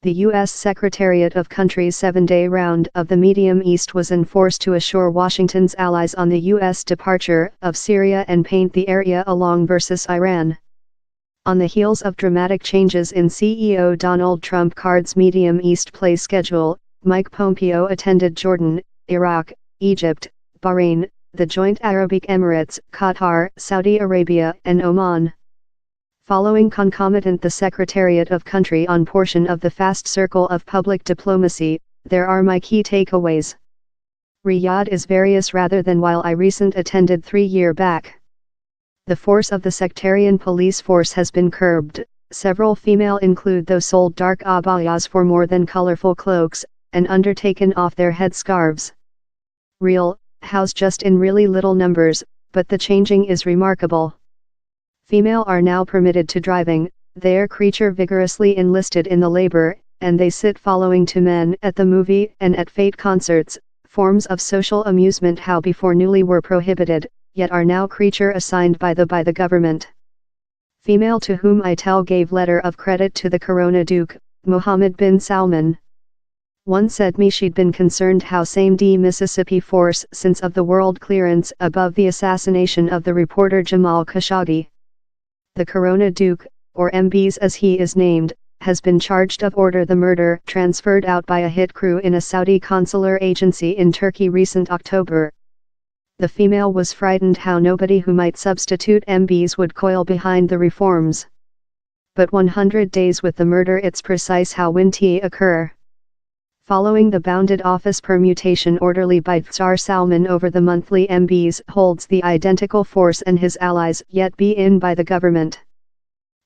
The U.S. Secretariat of Country's 7-day round of the Medium East was enforced to assure Washington's allies on the U.S. departure of Syria and paint the area along versus Iran. On the heels of dramatic changes in CEO Donald Trump Card's Medium East play schedule, Mike Pompeo attended Jordan, Iraq, Egypt, Bahrain, the Joint Arab Emirates, Qatar, Saudi Arabia and Oman. Following concomitant the Secretariat of Country on portion of the fast circle of public diplomacy, there are my key takeaways. Riyadh is various rather than while I recent attended 3 year back. The force of the sectarian police force has been curbed. Several female include those sold dark abayas for more than colorful cloaks, and undertaken off their headscarves. Real, house just in really little numbers, but the changing is remarkable. Female are now permitted to driving, their creature vigorously enlisted in the labor, and they sit following to men at the movie and at fete concerts, forms of social amusement how before newly were prohibited, yet are now creature assigned by the government. Female to whom I tell gave letter of credit to the Corona Duke, Mohammed bin Salman. One said me she'd been concerned how same D Mississippi force since of the world clearance above the assassination of the reporter Jamal Khashoggi. The Corona Duke, or MBs as he is named, has been charged of order the murder transferred out by a hit crew in a Saudi consular agency in Turkey recent October. The female was frightened how nobody who might substitute MBs would coil behind the reforms. But 100 days with the murder it's precise how winty occur. Following the bounded office permutation orderly by Tsar Salman over the monthly MBs holds the identical force and his allies yet be in by the government.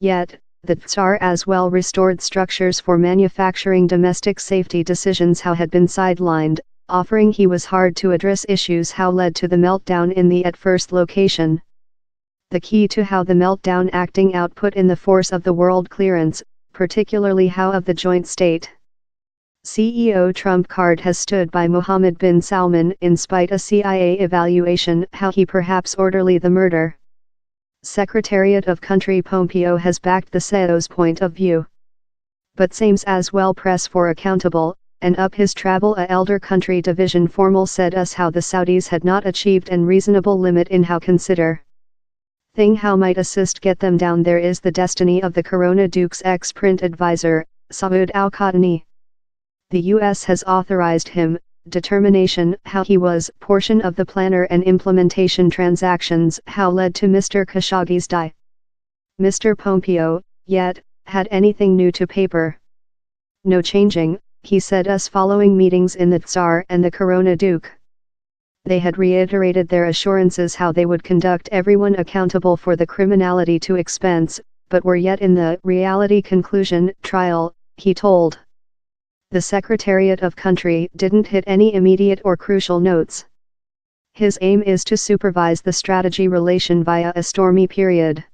Yet, the Tsar as well restored structures for manufacturing domestic safety decisions how had been sidelined, offering he was hard to address issues how led to the meltdown in the at first location. The key to how the meltdown acting output in the force of the world clearance, particularly how of the joint state. CEO Trump Card has stood by Mohammed bin Salman in spite a CIA evaluation how he perhaps orderly the murder. Secretariat of Country Pompeo has backed the CEO's point of view. But sames as well press for accountable, and up his travel a elder country division formal said us how the Saudis had not achieved an reasonable limit in how consider. Thing how might assist get them down there is the destiny of the Corona Duke's ex-print advisor, Saud al-Qahtani. The U.S. has authorized him, determination how he was portion of the planner and implementation transactions how led to Mr. Khashoggi's die. Mr. Pompeo, yet, had anything new to paper. No changing, he said us following meetings in the Tsar and the Corona Duke. They had reiterated their assurances how they would conduct everyone accountable for the criminality to expense, but were yet in the reality conclusion trial, he told. The Secretariat of Country didn't hit any immediate or crucial notes. His aim is to supervise the strategy relation via a stormy period.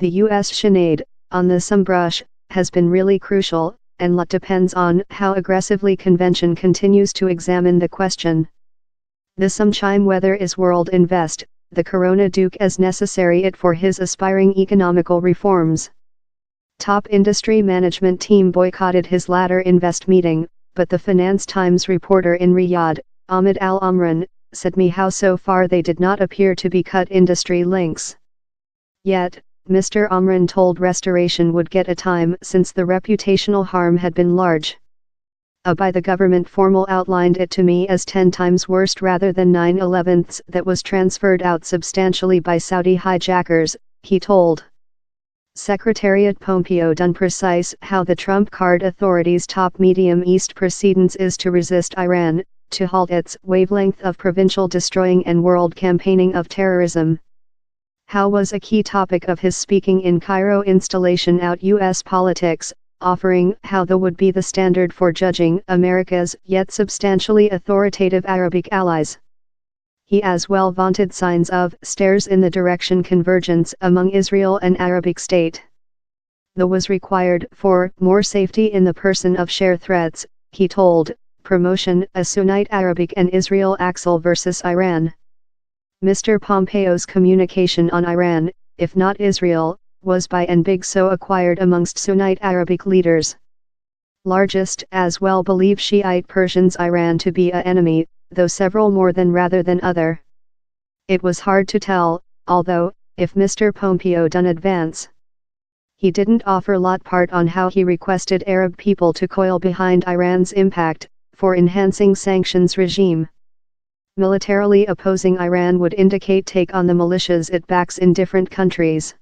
The U.S. shenade, on the some brush, has been really crucial, and lot depends on how aggressively convention continues to examine the question. The some chime whether is world invest, the Corona Duke as necessary it for his aspiring economical reforms. Top industry management team boycotted his latter invest meeting, but the Finance Times reporter in Riyadh, Ahmed Al-Amran, said me how so far they did not appear to be cut industry links. Yet, Mr. Amran told restoration would get a time since the reputational harm had been large. By the government formal outlined it to me as 10 times worse rather than 9/11 that was transferred out substantially by Saudi hijackers, he told. Secretariat Pompeo done precise how the Trump Card authorities' top Medium East precedence is to resist Iran, to halt its wavelength of provincial destroying and world campaigning of terrorism. How was a key topic of his speaking in Cairo installation out U.S. politics, offering how the would be the standard for judging America's yet substantially authoritative Arabic allies. He as well vaunted signs of stairs in the direction convergence among Israel and Arabic state. The was required for more safety in the person of share threats, he told, promotion a Sunnite Arabic and Israel axle versus Iran. Mr. Pompeo's communication on Iran, if not Israel, was by and big so acquired amongst Sunnite Arabic leaders. largest as well believe Shiite Persians Iran to be a enemy, though several more than rather than other. It was hard to tell, although, if Mr. Pompeo done advance. He didn't offer lot part on how he requested Arab people to coil behind Iran's impact, for enhancing sanctions regime. Militarily opposing Iran would indicate take on the militias it backs in different countries.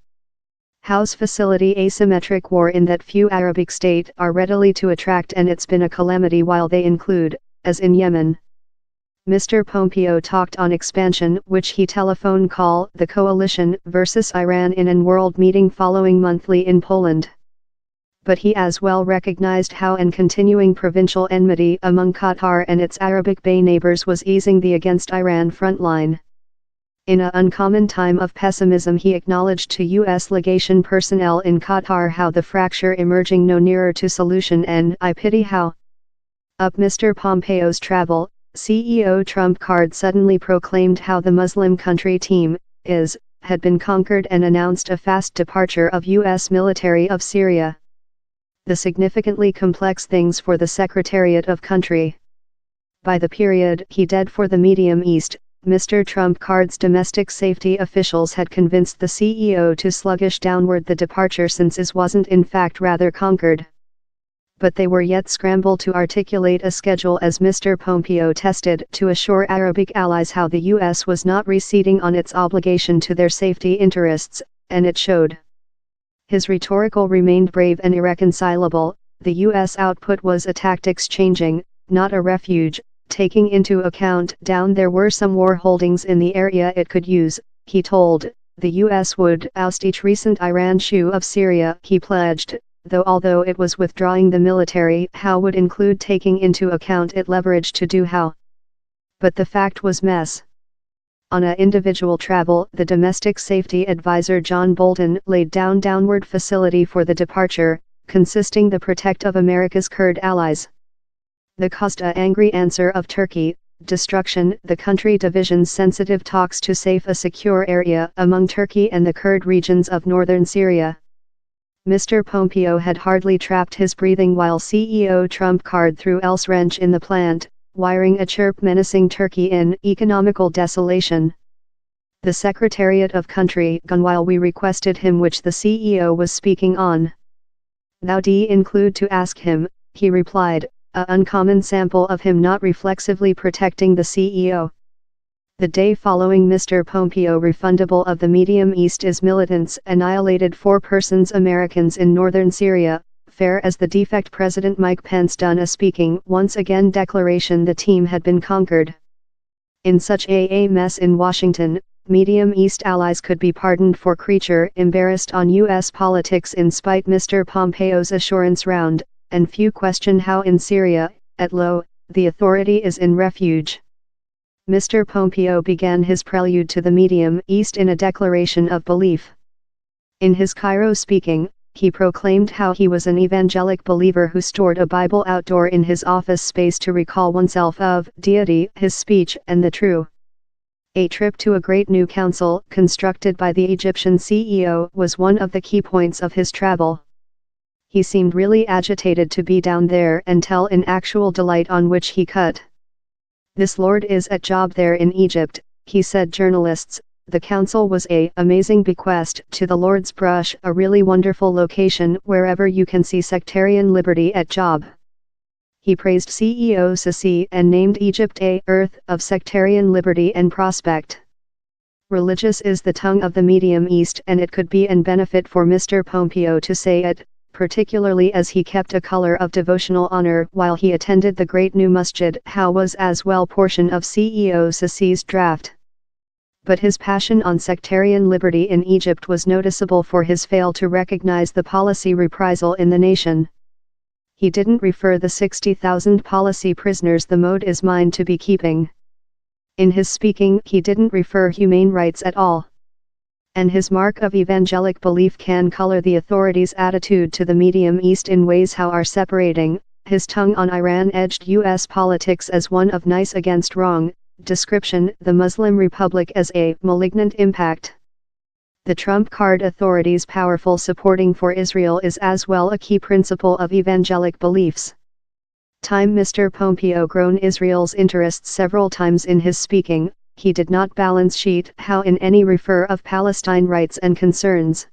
How's facility asymmetric war in that few Arabic states are readily to attract, and it's been a calamity while they include, as in Yemen. Mr. Pompeo talked on expansion, which he telephone call the coalition versus Iran in an world meeting following monthly in Poland. But he as well recognized how and continuing provincial enmity among Qatar and its Arabic Bay neighbors was easing the against Iran front line. In an uncommon time of pessimism, he acknowledged to U.S. legation personnel in Qatar how the fracture emerging no nearer to solution, and I pity how. Up Mr. Pompeo's travel, CEO Trump card suddenly proclaimed how the Muslim country team had been conquered and announced a fast departure of U.S. military of Syria. The significantly complex things for the Secretariat of Country. By the period he did for the Medium East, Mr. Trump card's domestic safety officials had convinced the CEO to sluggish downward the departure, since it wasn't in fact rather conquered. But they were yet scrambled to articulate a schedule as Mr. Pompeo tested to assure Arabic allies how the U.S. was not receding on its obligation to their safety interests, and it showed. His rhetorical remained brave and irreconcilable. The U.S. output was a tactics changing, not a refuge, taking into account down there were some war holdings in the area it could use. He told, the U.S. would oust each recent Iran shoe of Syria. He pledged, although it was withdrawing the military, how would include taking into account it leverage to do how. But the fact was mess. On a individual travel, the domestic safety advisor John Bolton laid down downward facility for the departure, consisting the protect of America's Kurd allies. The caused a angry answer of Turkey, destruction, the country division's sensitive talks to safe a secure area among Turkey and the Kurd regions of northern Syria. Mr. Pompeo had hardly trapped his breathing while CEO Trump card threw else wrench in the plant, wiring a chirp menacing Turkey in economical desolation. The Secretariat of Country gone while we requested him, which the CEO was speaking on. Thou d include to ask him, he replied, a uncommon sample of him not reflexively protecting the CEO. The day following Mr. Pompeo refundable of the Medium East is militants annihilated 4 persons Americans in northern Syria, fair as the defect President Mike Pence done a speaking once again declaration the team had been conquered. In such a mess in Washington, Medium East allies could be pardoned for creature embarrassed on U.S. politics in spite Mr. Pompeo's assurance round, and few question how in Syria, at low, the authority is in refuge. Mr. Pompeo began his prelude to the Medium East in a declaration of belief. In his Cairo speaking, he proclaimed how he was an evangelic believer who stored a Bible outdoor in his office space to recall oneself of deity, his speech, and the true. A trip to a great new council constructed by the Egyptian CEO was one of the key points of his travel. He seemed really agitated to be down there and tell in actual delight on which he cut. This Lord is at job there in Egypt, he said journalists. The council was a amazing bequest to the Lord's brush, a really wonderful location wherever you can see sectarian liberty at job. He praised CEO Sisi and named Egypt a earth of sectarian liberty and prospect. Religious is the tongue of the Medium East, and it could be an benefit for Mr. Pompeo to say it, particularly as he kept a color of devotional honor while he attended the great new masjid. How was as well portion of CEO Sisi's draft. But his passion on sectarian liberty in Egypt was noticeable for his fail to recognize the policy reprisal in the nation. He didn't refer the 60,000 policy prisoners the mode is mine to be keeping. In his speaking he didn't refer humane rights at all. And his mark of evangelic belief can color the authorities' attitude to the Medium East in ways how are separating. His tongue on Iran edged U.S. politics as one of nice against wrong, description the Muslim Republic as a malignant impact. the Trump card authorities' powerful supporting for Israel is as well a key principle of evangelic beliefs. Time Mr. Pompeo grown Israel's interests several times in his speaking, he did not balance sheet how in any refer of Palestine rights and concerns.